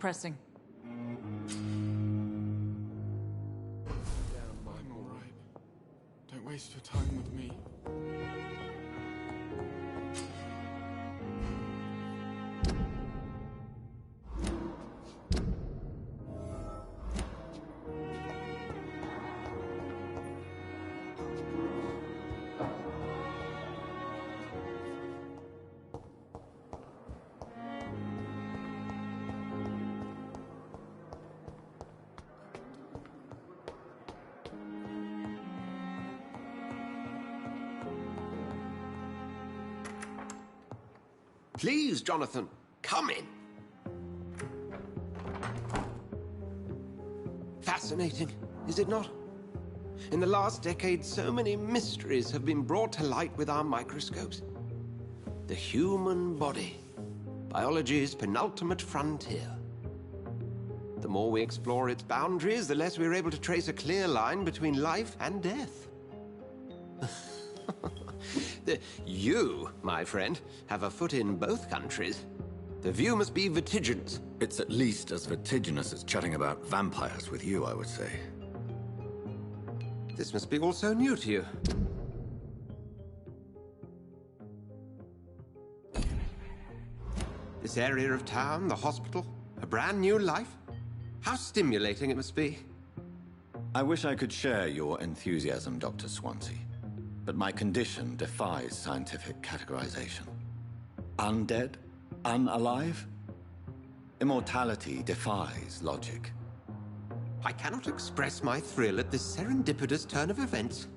Pressing. I'm all right. Don't waste your time with me. Please, Jonathan, come in. Fascinating, is it not? In the last decade, so many mysteries have been brought to light with our microscopes. The human body, biology's penultimate frontier. The more we explore its boundaries, the less we're able to trace a clear line between life and death. You, my friend, have a foot in both countries. The view must be vertiginous. It's at least as vertiginous as chatting about vampires with you, I would say. This must be all so new to you. This area of town, the hospital, a brand new life. How stimulating it must be. I wish I could share your enthusiasm, Dr. Swansea. But my condition defies scientific categorization. Undead? Unalive? Immortality defies logic. I cannot express my thrill at this serendipitous turn of events.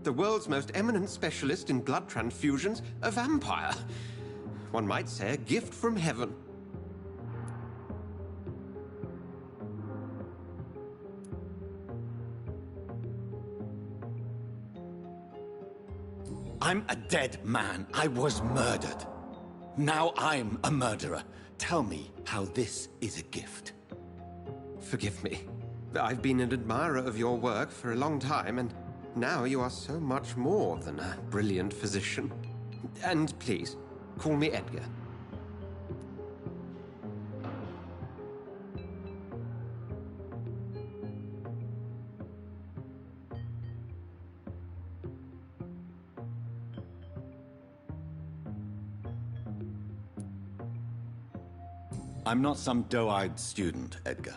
The world's most eminent specialist in blood transfusions, a vampire. One might say a gift from heaven. I'm a dead man. I was murdered. Now I'm a murderer. Tell me how this is a gift. Forgive me. I've been an admirer of your work for a long time, and now you are so much more than a brilliant physician. And please, call me Edgar. I'm not some doe-eyed student, Edgar.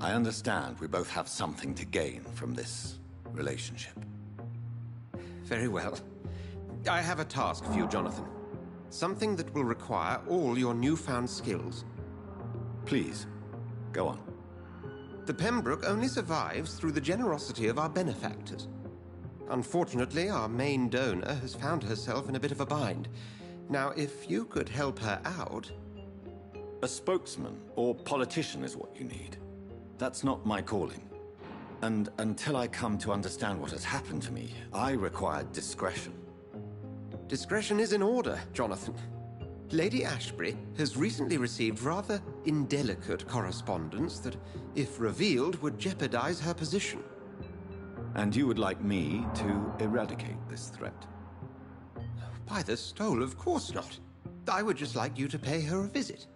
I understand we both have something to gain from this relationship. Very well. I have a task for you, Jonathan. Something that will require all your newfound skills. Please, go on. The Pembroke only survives through the generosity of our benefactors. Unfortunately, our main donor has found herself in a bit of a bind. Now, if you could help her out... A spokesman or politician is what you need. That's not my calling. And until I come to understand what has happened to me, I require discretion. Discretion is in order, Jonathan. Lady Ashbury has recently received rather indelicate correspondence that, if revealed, would jeopardize her position. And you would like me to eradicate this threat? By the stole, of course not. I would just like you to pay her a visit.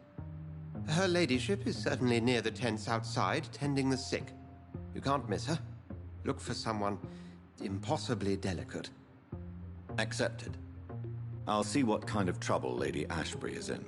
Her ladyship is certainly near the tents outside, tending the sick. You can't miss her. Look for someone impossibly delicate. Accepted. I'll see what kind of trouble Lady Ashbury is in.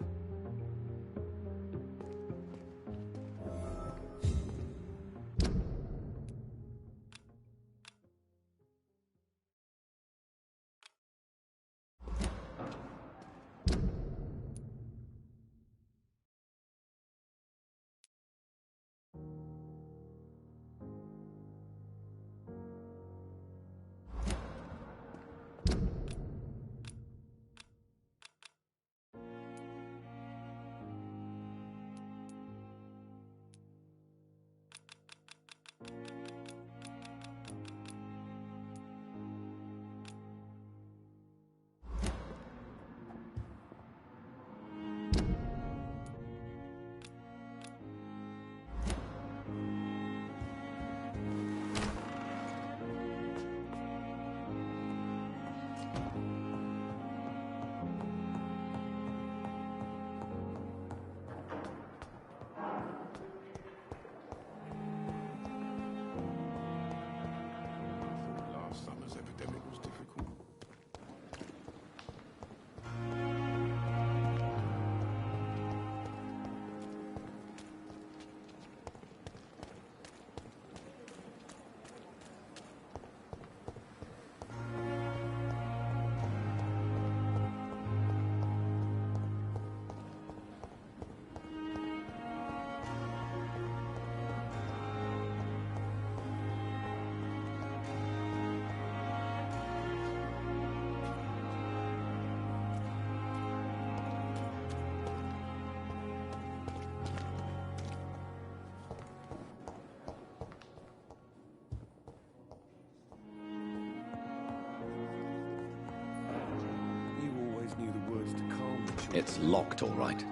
It's locked, all right.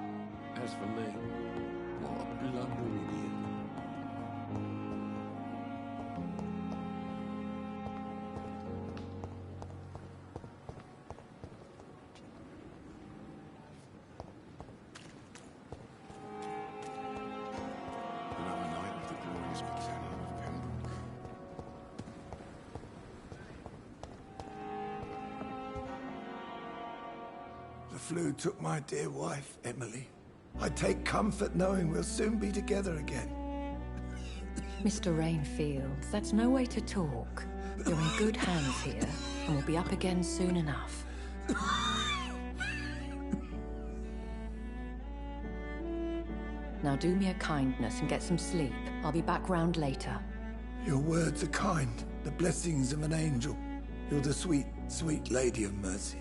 As for me, what a blundering idiot. Another night of the glorious battalion of Pembroke. The flu took my dear wife, Emily. I take comfort knowing we'll soon be together again. Mr. Rainfield, that's no way to talk. You're in good hands here, and we'll be up again soon enough. Now do me a kindness and get some sleep. I'll be back round later. Your words are kind, the blessings of an angel. You're the sweet, sweet Lady of Mercy.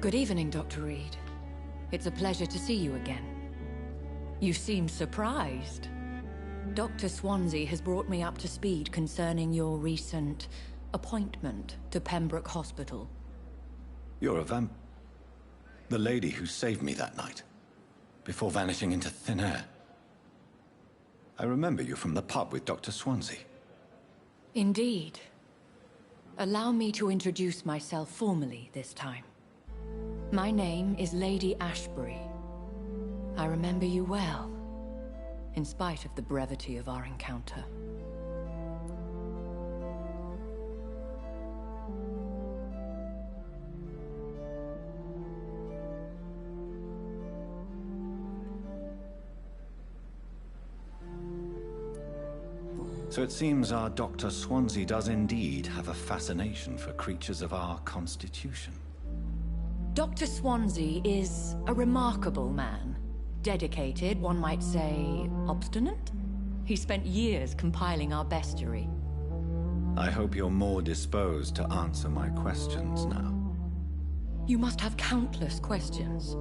Good evening, Dr. Reed. It's a pleasure to see you again. You seem surprised. Dr. Swansea has brought me up to speed concerning your recent appointment to Pembroke Hospital. You're a the lady who saved me that night, before vanishing into thin air. I remember you from the pub with Dr. Swansea. Indeed. Allow me to introduce myself formally this time. My name is Lady Ashbury. I remember you well, in spite of the brevity of our encounter. So it seems our Dr. Swansea does indeed have a fascination for creatures of our constitution. Dr. Swansea is a remarkable man. Dedicated, one might say, obstinate? He spent years compiling our bestiary. I hope you're more disposed to answer my questions now. You must have countless questions,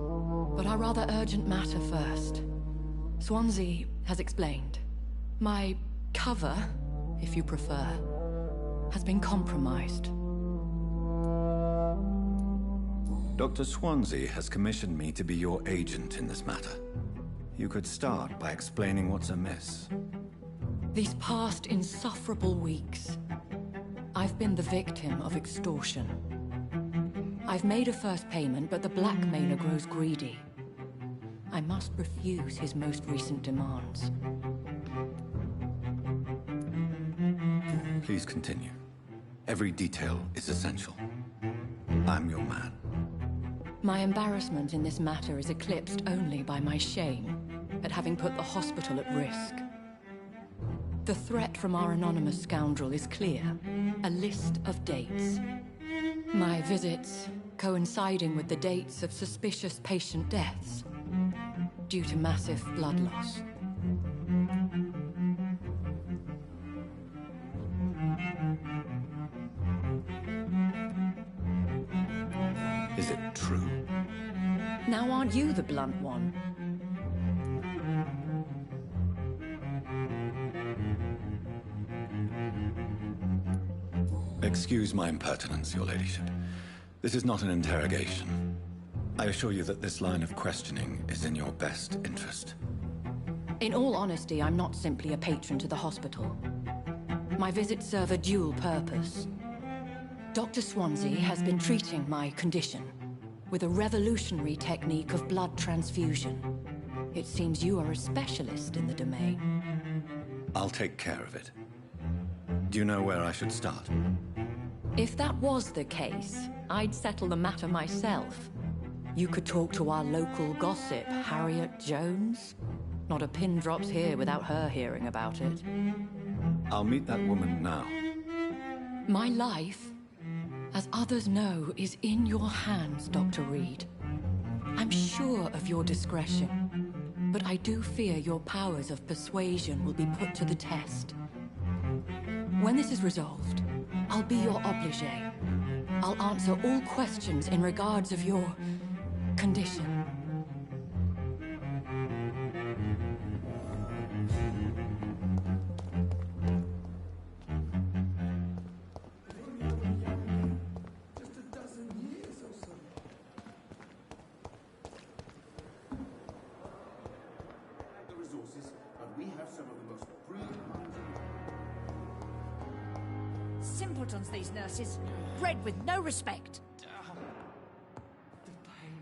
but our rather urgent matter first. Swansea has explained. My cover, if you prefer, has been compromised. Dr. Swansea has commissioned me to be your agent in this matter. You could start by explaining what's amiss. These past insufferable weeks, I've been the victim of extortion. I've made a first payment, but the blackmailer grows greedy. I must refuse his most recent demands. Please continue. Every detail is essential. I'm your man. My embarrassment in this matter is eclipsed only by my shame at having put the hospital at risk. The threat from our anonymous scoundrel is clear. A list of dates. My visits coinciding with the dates of suspicious patient deaths due to massive blood loss. Is it true? Now aren't you the blunt one? Excuse my impertinence, your ladyship. This is not an interrogation. I assure you that this line of questioning is in your best interest. In all honesty, I'm not simply a patron to the hospital. My visits serve a dual purpose. Dr. Swansea has been treating my condition with a revolutionary technique of blood transfusion. It seems you are a specialist in the domain. I'll take care of it. Do you know where I should start? If that was the case, I'd settle the matter myself. You could talk to our local gossip, Harriet Jones. Not a pin drops here without her hearing about it. I'll meet that woman now. My life, as others know, is in your hands, Dr. Reed. I'm sure of your discretion, but I do fear your powers of persuasion will be put to the test. When this is resolved, I'll be your obligé. I'll answer all questions in regards of your condition. automatons, these nurses. Bred with no respect. The pain.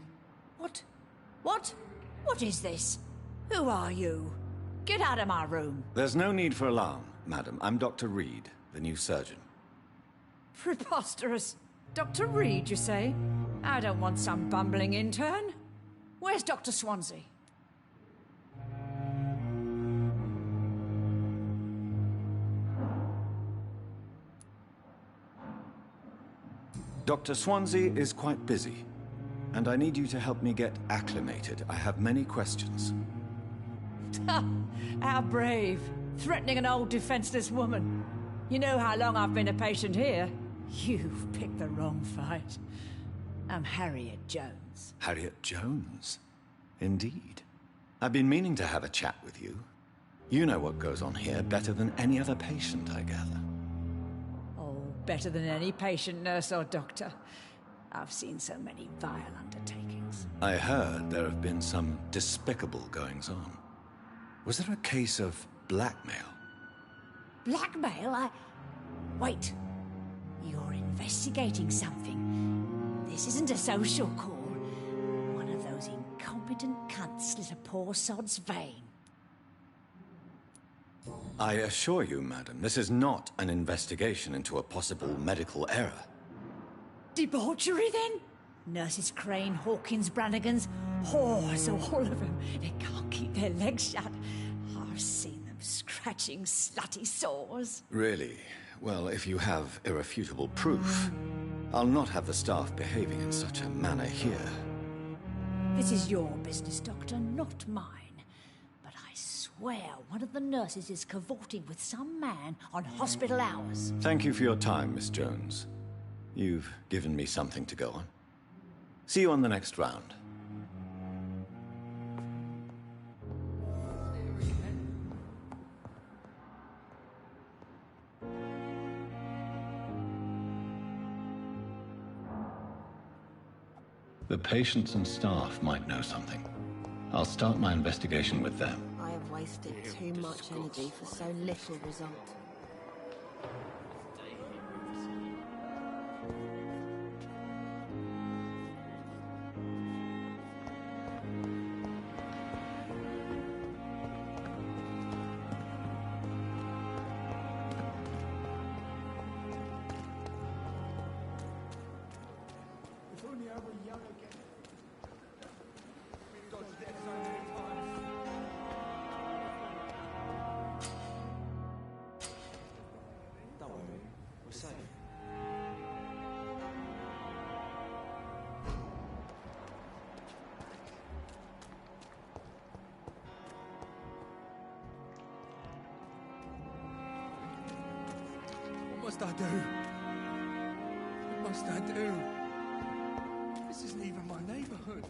What? What? What is this? Who are you? Get out of my room. There's no need for alarm, madam. I'm Dr. Reed, the new surgeon. Preposterous. Dr. Reed, you say? I don't want some bumbling intern. Where's Dr. Swansea? Dr. Swansea is quite busy, and I need you to help me get acclimated. I have many questions. How brave. Threatening an old defenseless woman. You know how long I've been a patient here? You've picked the wrong fight. I'm Harriet Jones. Harriet Jones? Indeed. I've been meaning to have a chat with you. You know what goes on here better than any other patient, I gather. Oh, better than any patient, nurse or doctor. I've seen so many vile undertakings. I heard there have been some despicable goings-on. Was there a case of blackmail? Blackmail? Wait. You're investigating something. This isn't a social call. One of those incompetent cunts slit a poor sod's vein. I assure you, madam, this is not an investigation into a possible medical error. Debauchery, then? Nurses Crane, Hawkins, Brannigans, whores, all of them. They can't keep their legs shut. I've seen them scratching slutty sores. Really? Well, if you have irrefutable proof, I'll not have the staff behaving in such a manner here. This is your business, Doctor, not mine. But I swear one of the nurses is cavorting with some man on hospital hours. Thank you for your time, Miss Jones. You've given me something to go on. See you on the next round. The patients and staff might know something. I'll start my investigation with them. I have wasted too much energy for so little result. What must I do? What must I do? This isn't even my neighborhood.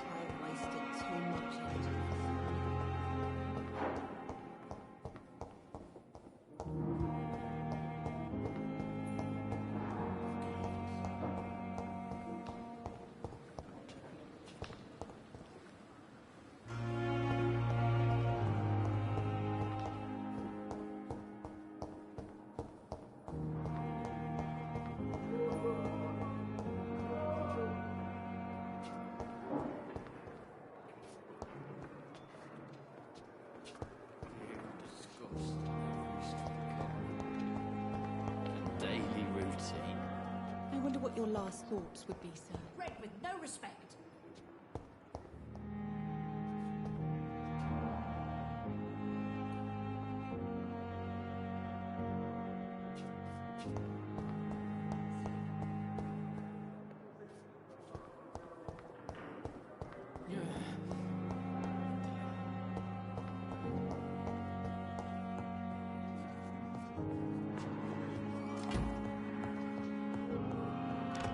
I have wasted too much energy. A daily routine. I wonder what your last thoughts would be, sir. Bred with no respect.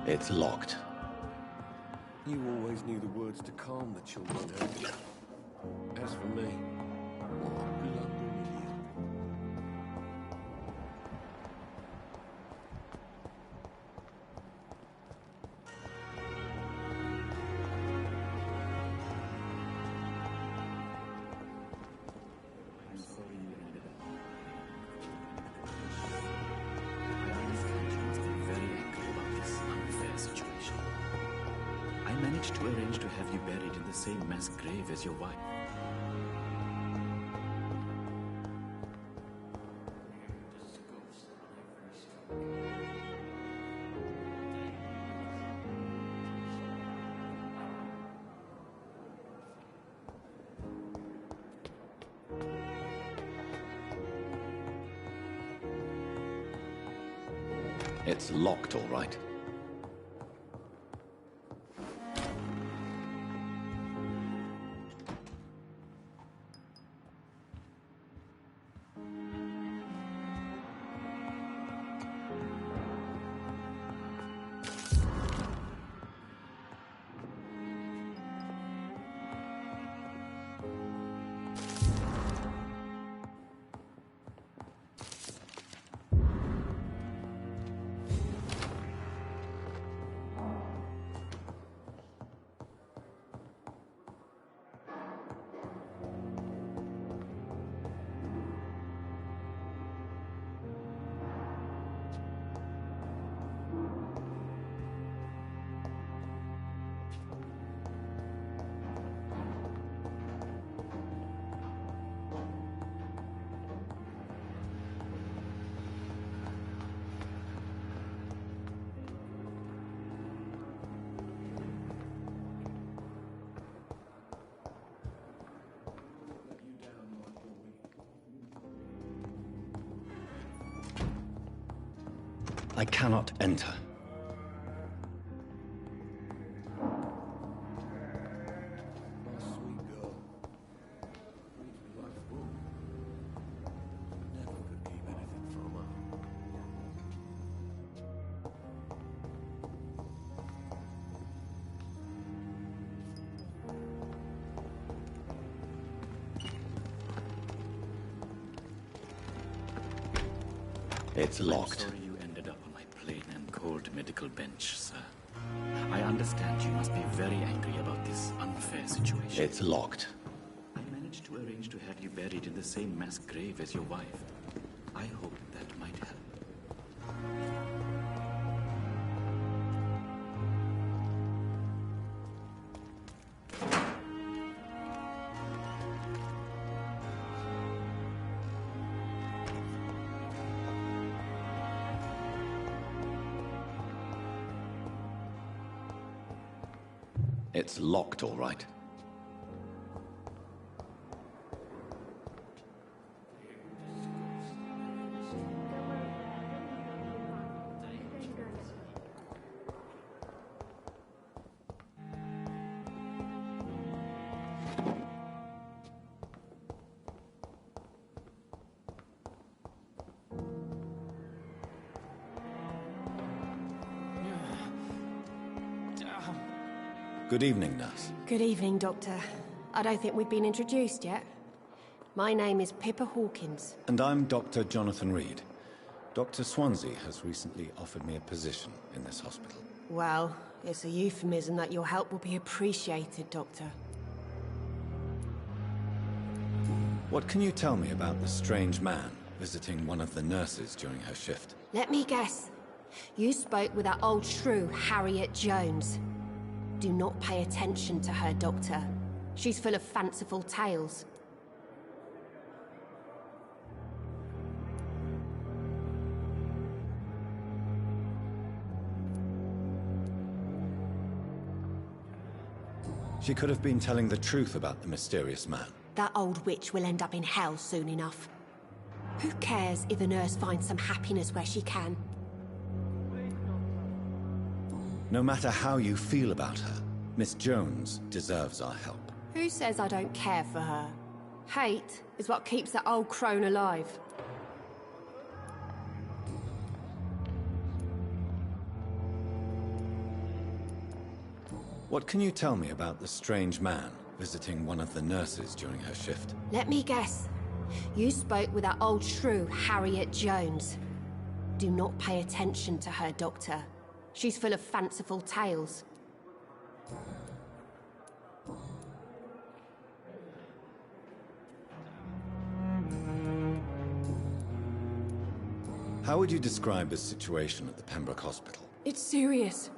It's locked. You always knew the words to calm the children down. As for me, what a blundering idiot. I managed to arrange to have you buried in the same mass grave as your wife. It's locked, all right. I cannot enter. My sweet girl. Reads me like a book. Never could keep anything from her. It's locked. I'm sorry you ended up on my plain and cold medical bench, sir. I understand you must be very angry about this unfair situation. It's locked. I managed to arrange to have you buried in the same mass grave as your wife. I hope that might help. It's locked, all right. Good evening, nurse. Good evening, Doctor. I don't think we've been introduced yet. My name is Pippa Hawkins. And I'm Dr. Jonathan Reed. Dr. Swansea has recently offered me a position in this hospital. Well, it's a euphemism that your help will be appreciated, Doctor. What can you tell me about the strange man visiting one of the nurses during her shift? Let me guess. You spoke with that old shrew, Harriet Jones. Do not pay attention to her, Doctor. She's full of fanciful tales. She could have been telling the truth about the mysterious man. That old witch will end up in hell soon enough. Who cares if a nurse finds some happiness where she can? No matter how you feel about her, Miss Jones deserves our help. Who says I don't care for her? Hate is what keeps that old crone alive. What can you tell me about the strange man visiting one of the nurses during her shift? Let me guess. You spoke with that old shrew, Harriet Jones. Do not pay attention to her, Doctor. She's full of fanciful tales. How would you describe the situation at the Pembroke Hospital? It's serious.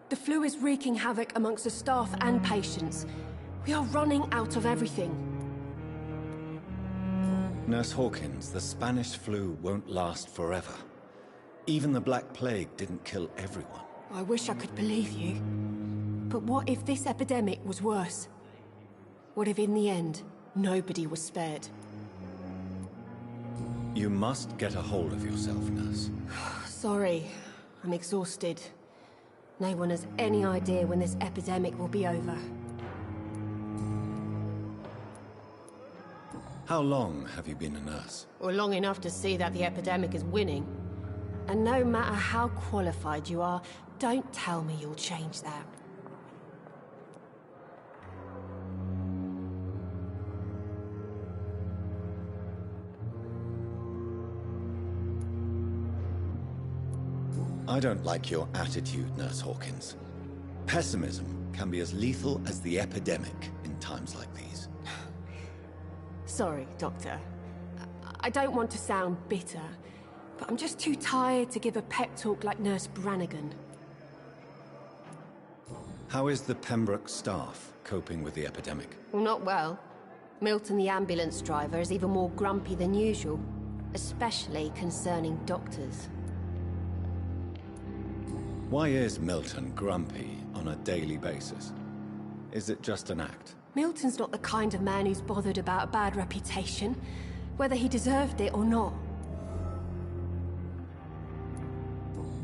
The flu is wreaking havoc amongst the staff and patients. We are running out of everything. Nurse Hawkins, the Spanish flu won't last forever. Even the Black Plague didn't kill everyone. I wish I could believe you. But what if this epidemic was worse? What if in the end, nobody was spared? You must get a hold of yourself, nurse. Sorry, I'm exhausted. No one has any idea when this epidemic will be over. How long have you been a nurse? Well, long enough to see that the epidemic is winning. And no matter how qualified you are, don't tell me you'll change that. I don't like your attitude, Nurse Hawkins. Pessimism can be as lethal as the epidemic in times like these. Sorry, Doctor. I don't want to sound bitter, but I'm just too tired to give a pep talk like Nurse Brannigan. How is the Pembroke staff coping with the epidemic? Well, not well. Milton, the ambulance driver, is even more grumpy than usual, especially concerning doctors. Why is Milton grumpy on a daily basis? Is it just an act? Milton's not the kind of man who's bothered about a bad reputation, whether he deserved it or not.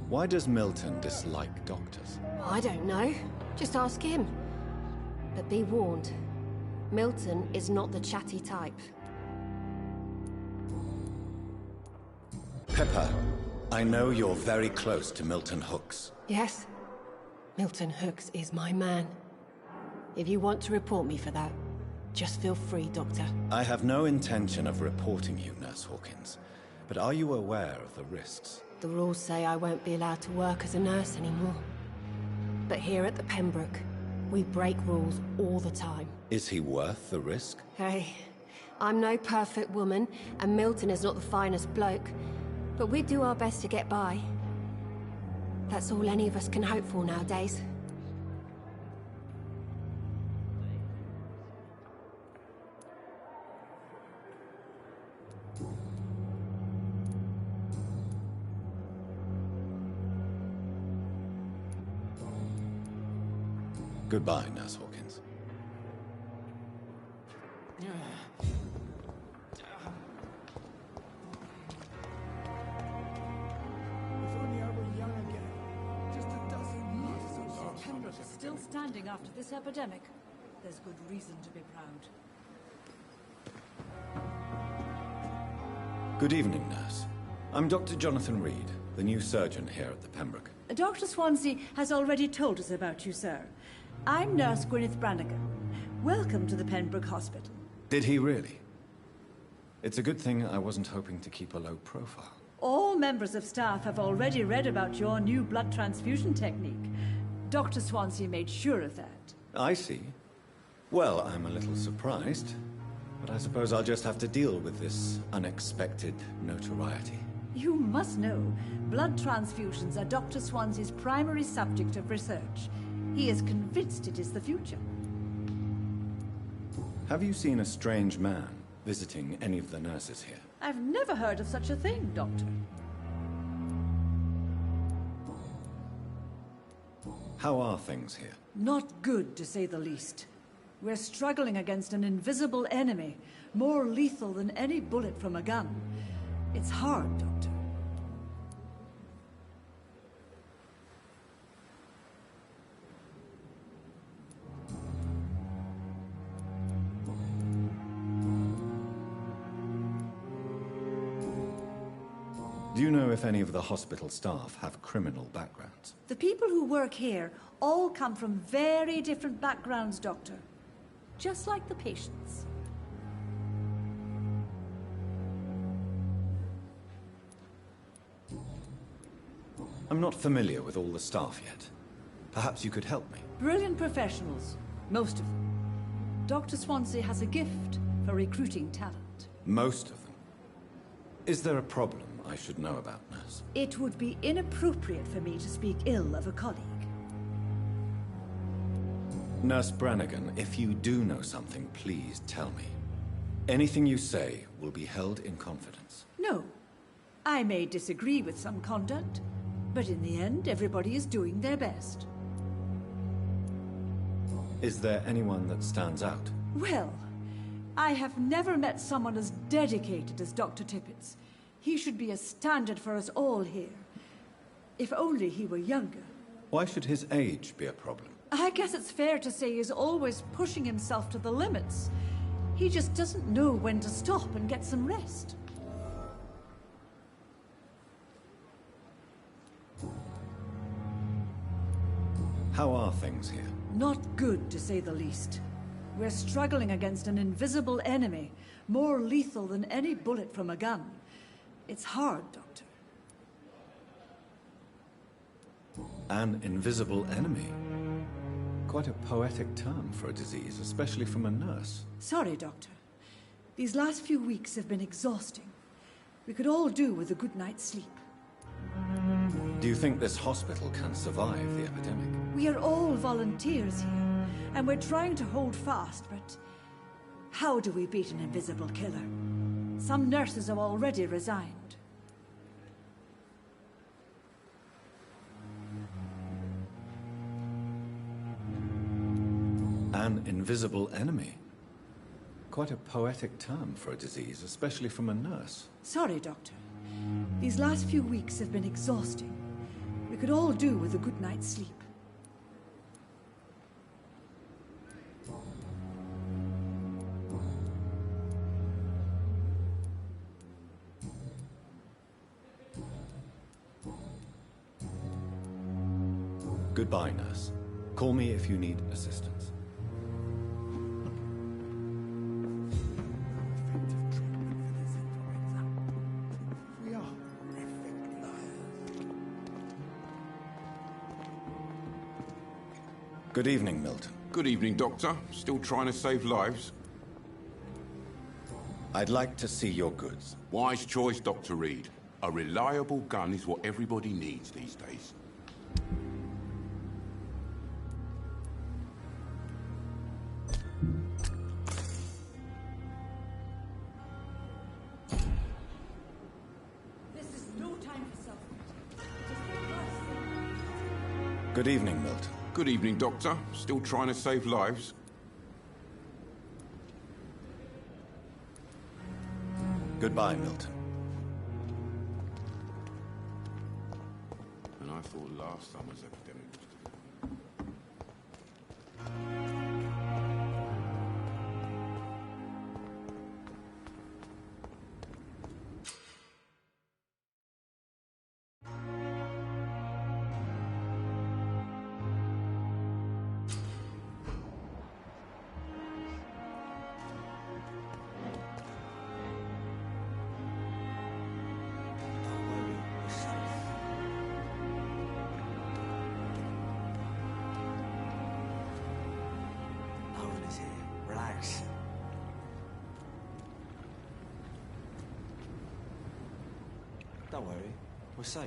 Why does Milton dislike doctors? I don't know. Just ask him. But be warned, Milton is not the chatty type. Pepper, I know you're very close to Milton Hooks. Yes, Milton Hooks is my man. If you want to report me for that, just feel free, Doctor. I have no intention of reporting you, Nurse Hawkins. But are you aware of the risks? The rules say I won't be allowed to work as a nurse anymore. But here at the Pembroke, we break rules all the time. Is he worth the risk? Hey, I'm no perfect woman, and Milton is not the finest bloke. But we do our best to get by. That's all any of us can hope for nowadays. Goodbye, Nurse Hawkins. If only I were young again. Just a dozen years ago. Pembroke is still standing after this epidemic. There's good reason to be proud. Good evening, nurse. I'm Dr. Jonathan Reed, the new surgeon here at the Pembroke. Dr. Swansea has already told us about you, sir. I'm Nurse Gwyneth Brannigan. Welcome to the Pembroke Hospital. Did he really? It's a good thing I wasn't hoping to keep a low profile. All members of staff have already read about your new blood transfusion technique. Dr. Swansea made sure of that. I see. Well, I'm a little surprised, but I suppose I'll just have to deal with this unexpected notoriety. You must know, blood transfusions are Dr. Swansea's primary subject of research. He is convinced it is the future. Have you seen a strange man visiting any of the nurses here? I've never heard of such a thing, Doctor. How are things here? Not good, to say the least. We're struggling against an invisible enemy, more lethal than any bullet from a gun. It's hard, Doctor. Do you know if any of the hospital staff have criminal backgrounds? The people who work here all come from very different backgrounds, Doctor. Just like the patients. I'm not familiar with all the staff yet. Perhaps you could help me. Brilliant professionals, most of them. Dr. Swansea has a gift for recruiting talent. Most of them? Is there a problem I should know about, nurse? It would be inappropriate for me to speak ill of a colleague. Nurse Brannigan, if you do know something, please tell me. Anything you say will be held in confidence. No. I may disagree with some conduct, but in the end, everybody is doing their best. Is there anyone that stands out? Well, I have never met someone as dedicated as Dr. Tippett's. He should be a standard for us all here. If only he were younger. Why should his age be a problem? I guess it's fair to say he's always pushing himself to the limits. He just doesn't know when to stop and get some rest. How are things here? Not good, to say the least. We're struggling against an invisible enemy, more lethal than any bullet from a gun. It's hard, Doctor. An invisible enemy? Quite a poetic term for a disease, especially from a nurse. Sorry, Doctor. These last few weeks have been exhausting. We could all do with a good night's sleep. Do you think this hospital can survive the epidemic? We are all volunteers here, and we're trying to hold fast, but how do we beat an invisible killer? Some nurses have already resigned. An invisible enemy? Quite a poetic term for a disease, especially from a nurse. Sorry, Doctor. These last few weeks have been exhausting. We could all do with a good night's sleep. Goodbye, nurse. Call me if you need assistance. We are horrific liars. Good evening, Milton. Good evening, Doctor. Still trying to save lives? I'd like to see your goods. Wise choice, Dr. Reed. A reliable gun is what everybody needs these days. Good evening, Milton. Good evening, Doctor. Still trying to save lives? Goodbye, Milton. And I thought last summer's epidemic was Relax. Don't worry, we're safe.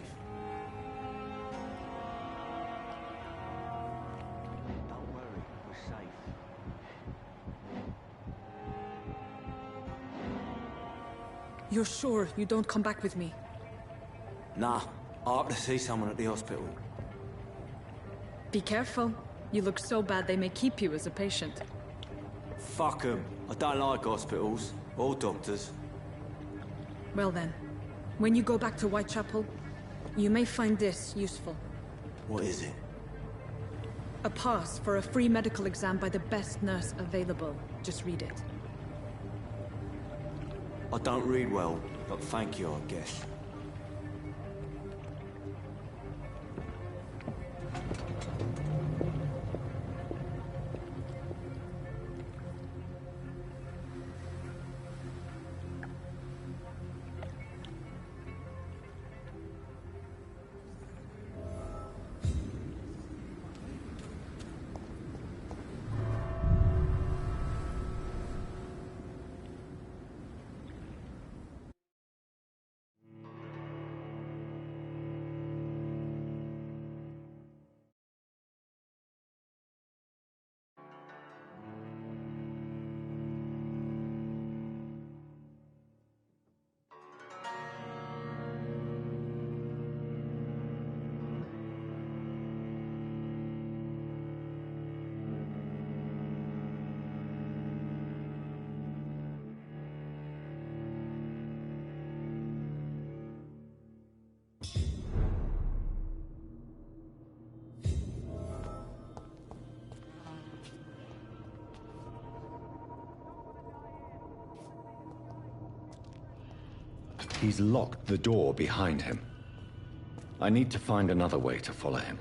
Don't worry, we're safe. You're sure you don't come back with me? Nah, I have to see someone at the hospital. Be careful. You look so bad they may keep you as a patient. Fuck 'em. I don't like hospitals or doctors. Well then, when you go back to Whitechapel, you may find this useful. What is it? A pass for a free medical exam by the best nurse available. Just read it. I don't read well, but thank you, I guess. He's locked the door behind him. I need to find another way to follow him.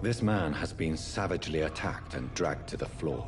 This man has been savagely attacked and dragged to the floor.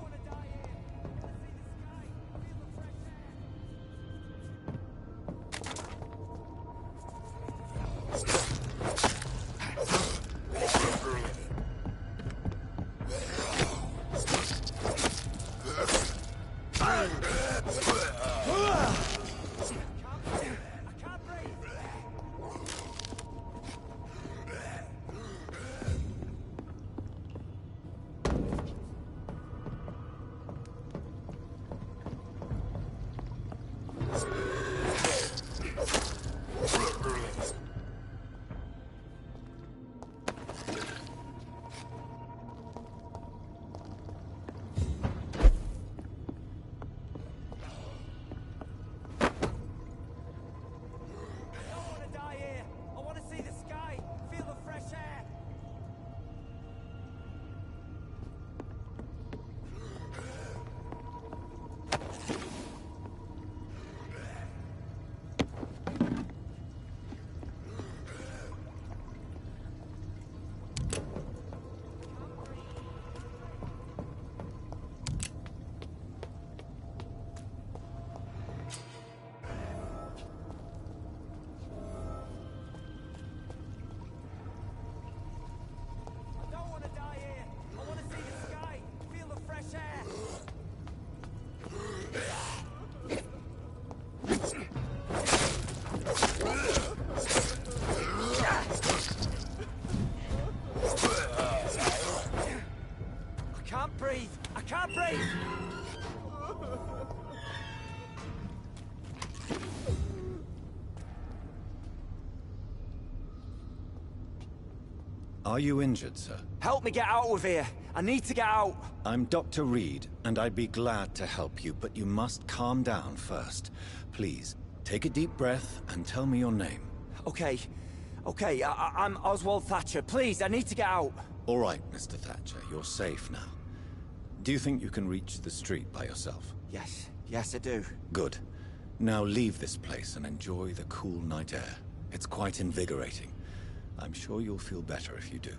Are you injured, sir? Help me get out of here! I need to get out! I'm Dr. Reed, and I'd be glad to help you, but you must calm down first. Please, take a deep breath and tell me your name. Okay. I'm Oswald Thatcher. Please, I need to get out! All right, Mr. Thatcher, you're safe now. Do you think you can reach the street by yourself? Yes, I do. Good. Now leave this place and enjoy the cool night air. It's quite invigorating. I'm sure you'll feel better if you do.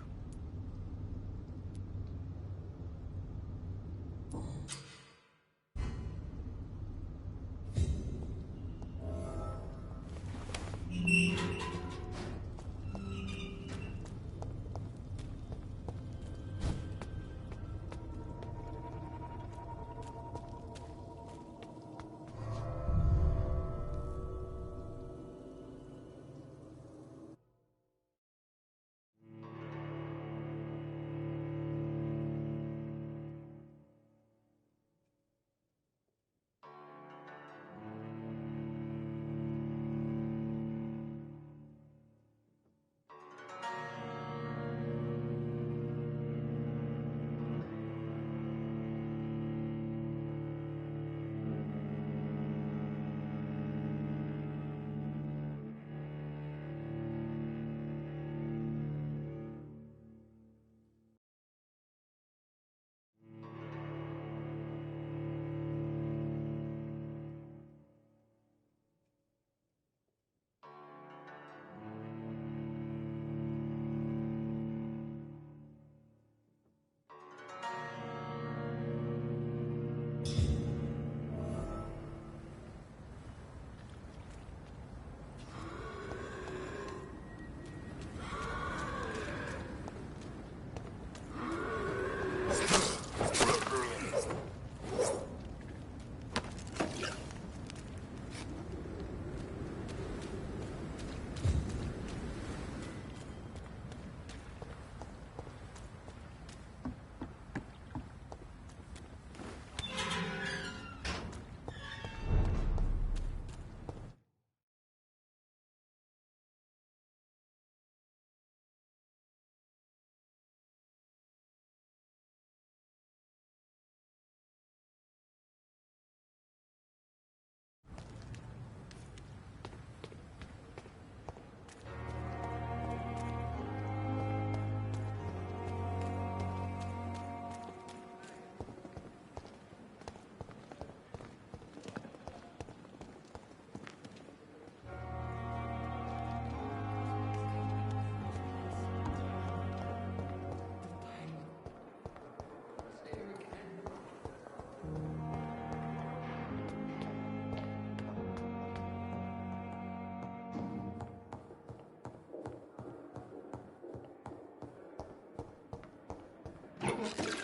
Ugh.